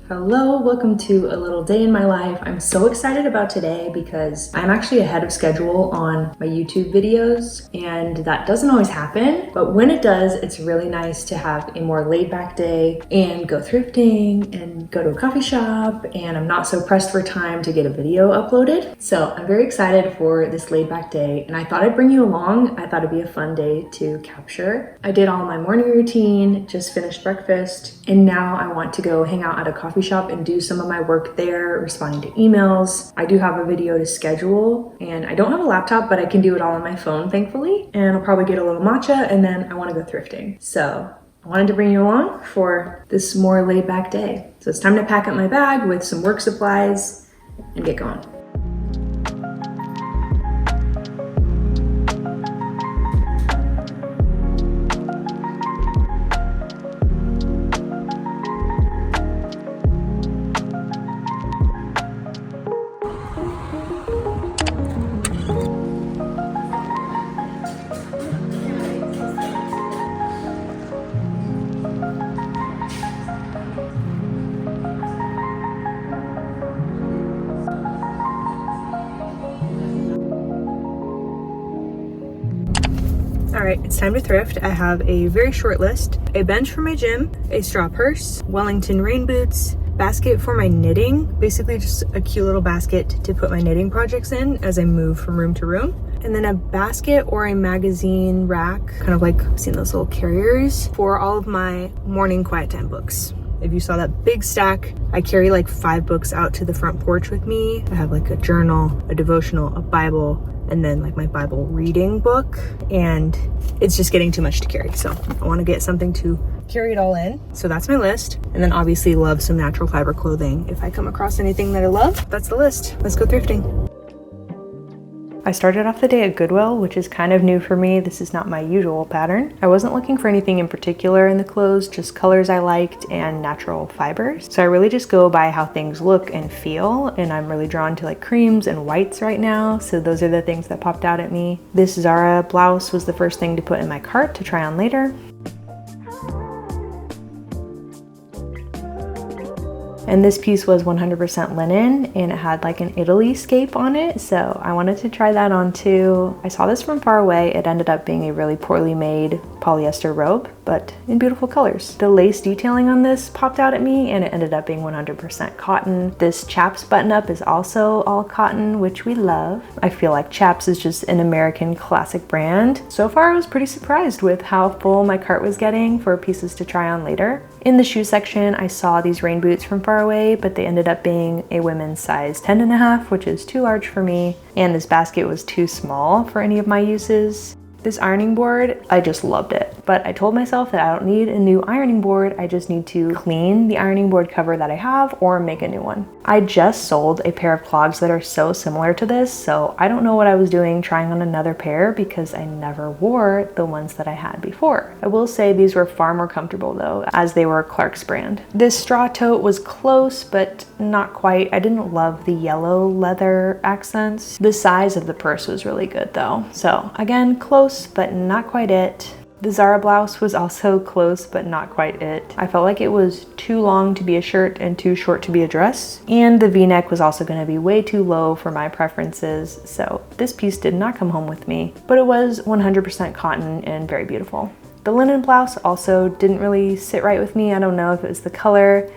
Hello, welcome to a little day in my life. I'm so excited about today because I'm actually ahead of schedule on my YouTube videos, and that doesn't always happen, but when it does, it's really nice to have a more laid back day and go thrifting and go to a coffee shop, and I'm not so pressed for time to get a video uploaded. So I'm very excited for this laid back day, and I thought I'd bring you along. I thought it'd be a fun day to capture. I did all my morning routine, just finished breakfast, and now I want to go hang out at a coffee shop and do some of my work there, responding to emails. I do have a video to schedule, and I don't have a laptop, but I can do it all on my phone, thankfully. And I'll probably get a little matcha, and then I want to go thrifting. So I wanted to bring you along for this more laid back day. So it's time to pack up my bag with some work supplies and get going. All right, it's time to thrift. I have a very short list: a bench for my gym, a straw purse, Wellington rain boots, basket for my knitting, basically just a cute little basket to put my knitting projects in as I move from room to room, and then a basket or a magazine rack, kind of like seen those little carriers, for all of my morning quiet time books. If you saw that big stack, I carry like 5 books out to the front porch with me. I have like a journal, a devotional, a Bible, and then like my Bible reading book, and it's just getting too much to carry. So I want to get something to carry it all in. So that's my list. And then obviously love some natural fiber clothing. If I come across anything that I love, that's the list. Let's go thrifting. I started off the day at Goodwill, which is kind of new for me. This is not my usual pattern. I wasn't looking for anything in particular in the clothes, just colors I liked and natural fibers. So I really just go by how things look and feel, and I'm really drawn to like creams and whites right now. So those are the things that popped out at me. This Zara blouse was the first thing to put in my cart to try on later. And this piece was 100% linen, and it had like an Italy scape on it, so I wanted to try that on too. I saw this from far away. It ended up being a really poorly made polyester robe, but in beautiful colors. The lace detailing on this popped out at me, and it ended up being 100% cotton. This Chaps button-up is also all cotton, which we love. I feel like Chaps is just an American classic brand. So far, I was pretty surprised with how full my cart was getting for pieces to try on later. In the shoe section, I saw these rain boots from far away, but they ended up being a women's size 10.5, which is too large for me. And this basket was too small for any of my uses. This ironing board, I just loved it, but I told myself that I don't need a new ironing board. I just need to clean the ironing board cover that I have or make a new one. I just sold a pair of clogs that are so similar to this, so I don't know what I was doing trying on another pair because I never wore the ones that I had before. I will say these were far more comfortable though, as they were Clark's brand. This straw tote was close, but not quite. I didn't love the yellow leather accents. The size of the purse was really good though. So again, close, but not quite it. The Zara blouse was also close, but not quite it. I felt like it was too long to be a shirt and too short to be a dress. And the V-neck was also gonna be way too low for my preferences, so this piece did not come home with me, but it was 100% cotton and very beautiful. The linen blouse also didn't really sit right with me. I don't know if it was the color.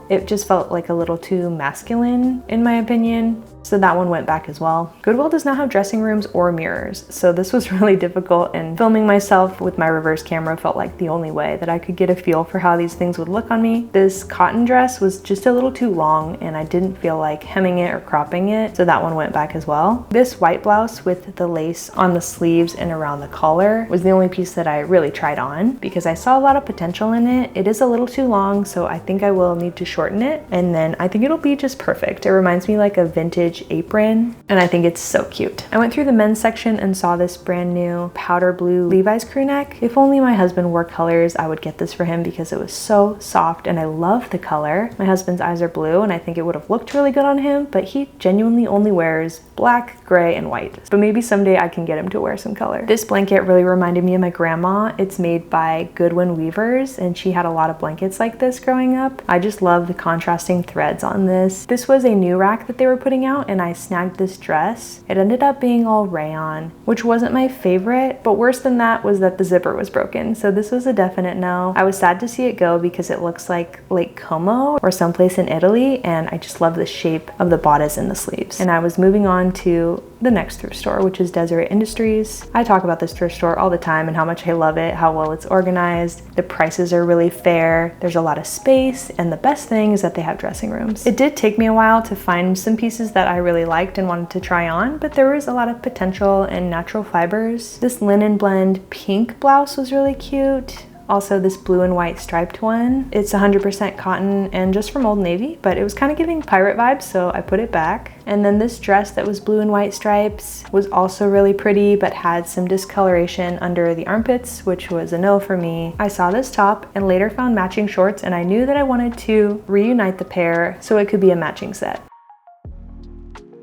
It just felt like a little too masculine in my opinion. So that one went back as well. Goodwill does not have dressing rooms or mirrors, so this was really difficult, and filming myself with my reverse camera felt like the only way that I could get a feel for how these things would look on me. This cotton dress was just a little too long and I didn't feel like hemming it or cropping it, so that one went back as well. This white blouse with the lace on the sleeves and around the collar was the only piece that I really tried on because I saw a lot of potential in it. It is a little too long, so I think I will need to shorten it, and then I think it'll be just perfect. It reminds me like a vintage apron, and I think it's so cute. I went through the men's section and saw this brand new powder blue Levi's crew neck. If only my husband wore colors, I would get this for him because it was so soft and I love the color. My husband's eyes are blue and I think it would have looked really good on him, but he genuinely only wears black, gray, and white. But maybe someday I can get him to wear some color. This blanket really reminded me of my grandma. It's made by Goodwill Weavers and she had a lot of blankets like this growing up. I just love the contrasting threads on this. This was a new rack that they were putting out and I snagged this dress. It ended up being all rayon, which wasn't my favorite, but worse than that was that the zipper was broken. So this was a definite no. I was sad to see it go because it looks like Lake Como or someplace in Italy, and I just love the shape of the bodice and the sleeves. And I was moving on to the next thrift store, which is Deseret Industries. I talk about this thrift store all the time and how much I love it, how well it's organized. The prices are really fair. There's a lot of space, and the best thing is that they have dressing rooms. It did take me a while to find some pieces that I really liked and wanted to try on, but there was a lot of potential and natural fibers. This linen blend pink blouse was really cute. Also this blue and white striped one. It's 100% cotton and just from Old Navy, but it was kind of giving pirate vibes, so I put it back. And then this dress that was blue and white stripes was also really pretty, but had some discoloration under the armpits, which was a no for me. I saw this top and later found matching shorts, and I knew that I wanted to reunite the pair so it could be a matching set.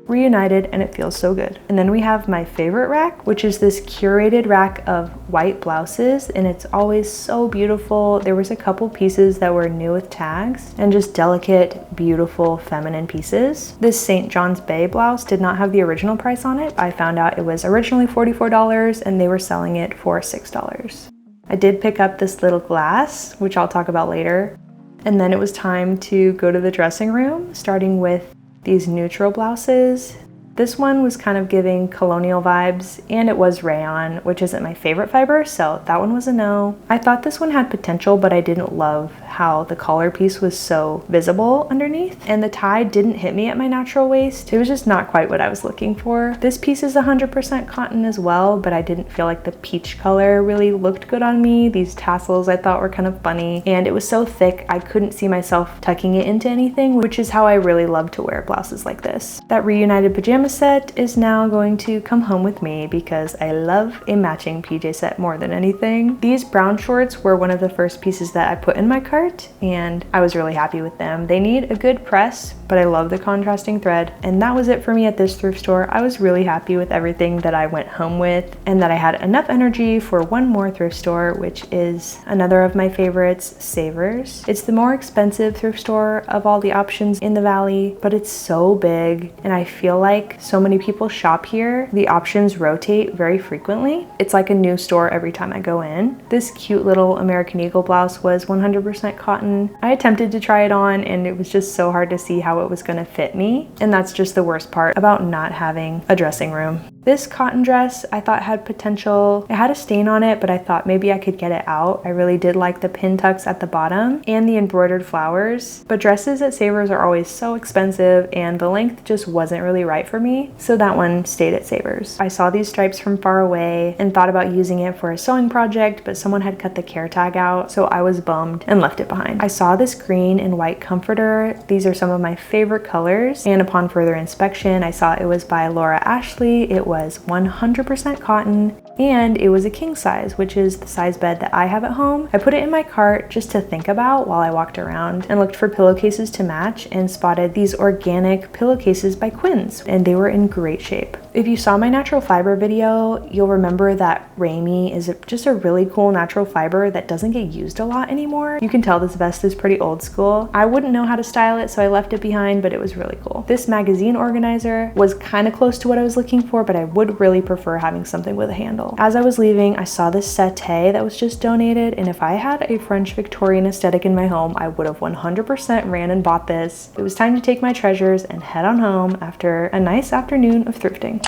Reunited, and it feels so good. And then we have my favorite rack, which is this curated rack of white blouses, and it's always so beautiful. There was a couple pieces that were new with tags and just delicate, beautiful, feminine pieces. This St. John's Bay blouse did not have the original price on it. I found out it was originally $44 and they were selling it for $6. I did pick up this little glass, which I'll talk about later. And then it was time to go to the dressing room, starting with these neutral blouses. This one was kind of giving colonial vibes, and it was rayon, which isn't my favorite fiber, so that one was a no. I thought this one had potential, but I didn't love how the collar piece was so visible underneath, and the tie didn't hit me at my natural waist. It was just not quite what I was looking for. This piece is 100% cotton as well, but I didn't feel like the peach color really looked good on me. These tassels I thought were kind of funny, and it was so thick I couldn't see myself tucking it into anything, which is how I really love to wear blouses like this. That reunited pajama set is now going to come home with me because I love a matching PJ set more than anything. These brown shorts were one of the first pieces that I put in my cart, cart, and I was really happy with them. They need a good press, but I love the contrasting thread. And that was it for me at this thrift store. I was really happy with everything that I went home with, and that I had enough energy for one more thrift store, which is another of my favorites, Savers. It's the more expensive thrift store of all the options in the valley, but it's so big, and I feel like so many people shop here. The options rotate very frequently. It's like a new store every time I go in. This cute little American Eagle blouse was 100% cotton. I attempted to try it on, and it was just so hard to see how it was gonna fit me. And that's just the worst part about not having a dressing room. This cotton dress I thought had potential. It had a stain on it, but I thought maybe I could get it out. I really did like the pin tucks at the bottom and the embroidered flowers, but dresses at Savers are always so expensive and the length just wasn't really right for me, so that one stayed at Savers. I saw these stripes from far away and thought about using it for a sewing project, but someone had cut the care tag out, so I was bummed and left it behind. I saw this green and white comforter. These are some of my favorite colors, and upon further inspection, I saw it was by Laura Ashley. It was 100% cotton, and it was a king size, which is the size bed that I have at home. I put it in my cart just to think about while I walked around and looked for pillowcases to match, and spotted these organic pillowcases by Quinn's, and they were in great shape. If you saw my natural fiber video, you'll remember that Ramie is just a really cool natural fiber that doesn't get used a lot anymore. You can tell this vest is pretty old school. I wouldn't know how to style it, so I left it behind, but it was really cool. This magazine organizer was kind of close to what I was looking for, but I would really prefer having something with a handle. As I was leaving, I saw this settee that was just donated, and if I had a French Victorian aesthetic in my home, I would have 100% ran and bought this. It was time to take my treasures and head on home after a nice afternoon of thrifting.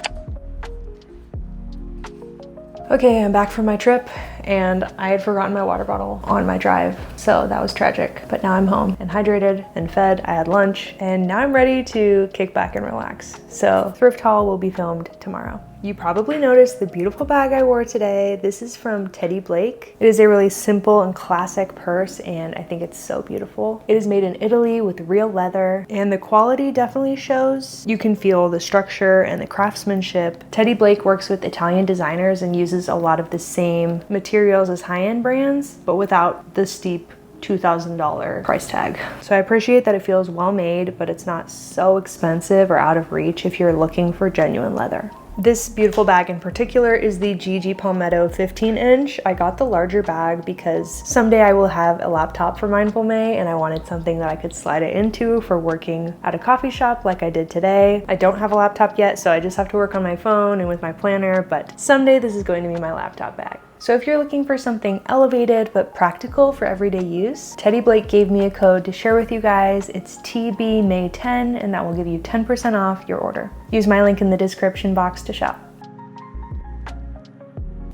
Okay, I'm back from my trip, and I had forgotten my water bottle on my drive, so that was tragic. But now I'm home and hydrated and fed. I had lunch, and now I'm ready to kick back and relax. So thrift haul will be filmed tomorrow. You probably noticed the beautiful bag I wore today. This is from Teddy Blake. It is a really simple and classic purse, and I think it's so beautiful. It is made in Italy with real leather, and the quality definitely shows. You can feel the structure and the craftsmanship. Teddy Blake works with Italian designers and uses a lot of the same materials as high-end brands, but without the steep $2,000 price tag. So I appreciate that it feels well made, but it's not so expensive or out of reach if you're looking for genuine leather. This beautiful bag in particular is the Gigi Palmetto 15-inch. I got the larger bag because someday I will have a laptop for Mindful May, and I wanted something that I could slide it into for working at a coffee shop like I did today. I don't have a laptop yet, so I just have to work on my phone and with my planner, but someday this is going to be my laptop bag. So if you're looking for something elevated but practical for everyday use, Teddy Blake gave me a code to share with you guys. It's TBMay10, and that will give you 10% off your order. Use my link in the description box to shop.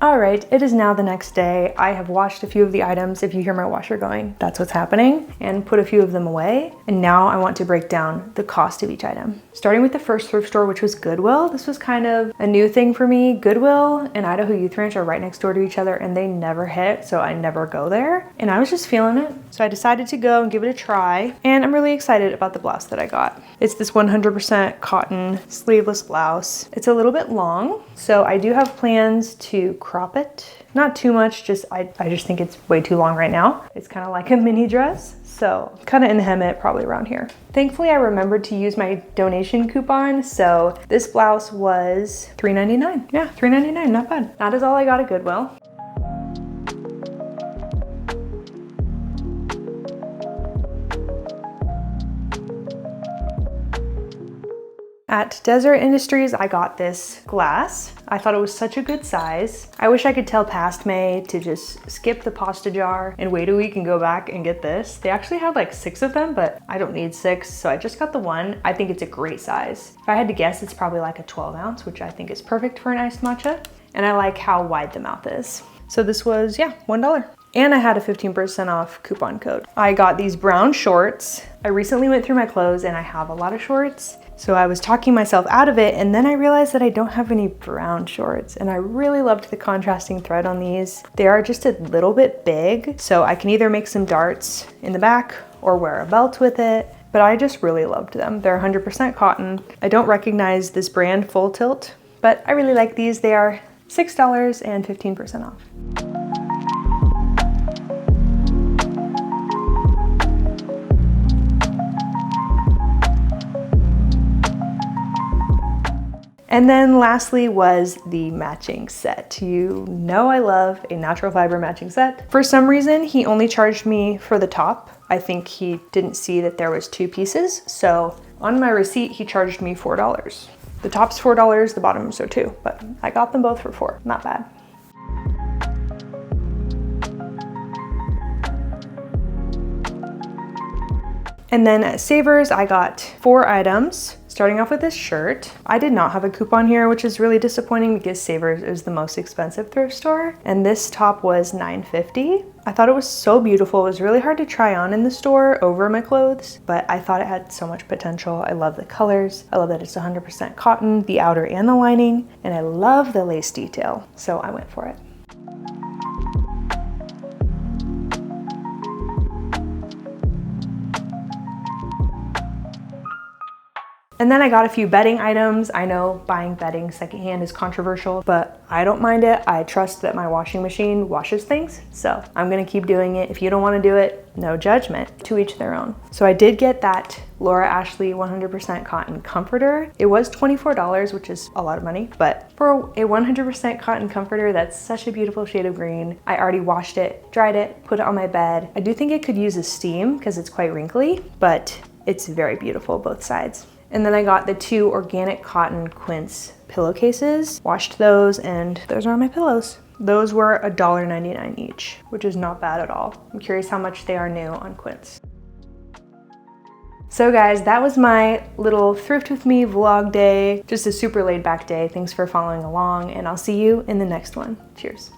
All right, it is now the next day. I have washed a few of the items. If you hear my washer going, that's what's happening, and put a few of them away. And now I want to break down the cost of each item. Starting with the first thrift store, which was Goodwill. This was kind of a new thing for me. Goodwill and Idaho Youth Ranch are right next door to each other, and they never hit, so I never go there. And I was just feeling it. So I decided to go and give it a try, and I'm really excited about the blouse that I got. It's this 100% cotton sleeveless blouse. It's a little bit long, so I do have plans to crop it. Not too much, just I just think it's way too long right now. It's kind of like a mini dress, so kind of in the hem it, probably around here. Thankfully, I remembered to use my donation coupon, so this blouse was $3.99. Yeah, $3.99, not bad. That is all I got at Goodwill. At Desert Industries, I got this glass. I thought it was such a good size. I wish I could tell past May to just skip the pasta jar and wait a week and go back and get this. They actually had like 6 of them, but I don't need 6, so I just got the one. I think it's a great size. If I had to guess, it's probably like a 12 ounce, which I think is perfect for an iced matcha. And I like how wide the mouth is. So this was, yeah, $1. And I had a 15% off coupon code. I got these brown shorts. I recently went through my clothes and I have a lot of shorts. So I was talking myself out of it, and then I realized that I don't have any brown shorts, and I really loved the contrasting thread on these. They are just a little bit big, so I can either make some darts in the back or wear a belt with it, but I just really loved them. They're 100% cotton. I don't recognize this brand Full Tilt, but I really like these. They are $6 and 15% off. And then lastly was the matching set. You know I love a natural fiber matching set. For some reason, he only charged me for the top. I think he didn't see that there was 2 pieces. So on my receipt, he charged me $4. The top's $4, the bottom so too, but I got them both for $4, not bad. And then at Savers, I got 4 items, starting off with this shirt. I did not have a coupon here, which is really disappointing because Savers is the most expensive thrift store. And this top was $9.50. I thought it was so beautiful. It was really hard to try on in the store over my clothes, but I thought it had so much potential. I love the colors. I love that it's 100% cotton, the outer and the lining, and I love the lace detail. So I went for it. And then I got a few bedding items. I know buying bedding secondhand is controversial, but I don't mind it. I trust that my washing machine washes things, so I'm gonna keep doing it. If you don't wanna do it, no judgment, to each their own. So I did get that Laura Ashley 100% cotton comforter. It was $24, which is a lot of money, but for a 100% cotton comforter, that's such a beautiful shade of green. I already washed it, dried it, put it on my bed. I do think it could use a steam because it's quite wrinkly, but it's very beautiful both sides. And then I got the 2 organic cotton quince pillowcases, washed those, and those are my pillows. Those were $1.99 each, which is not bad at all. I'm curious how much they are new on quince. So guys, that was my little thrift with me vlog day. Just a super laid back day. Thanks for following along, and I'll see you in the next one. Cheers.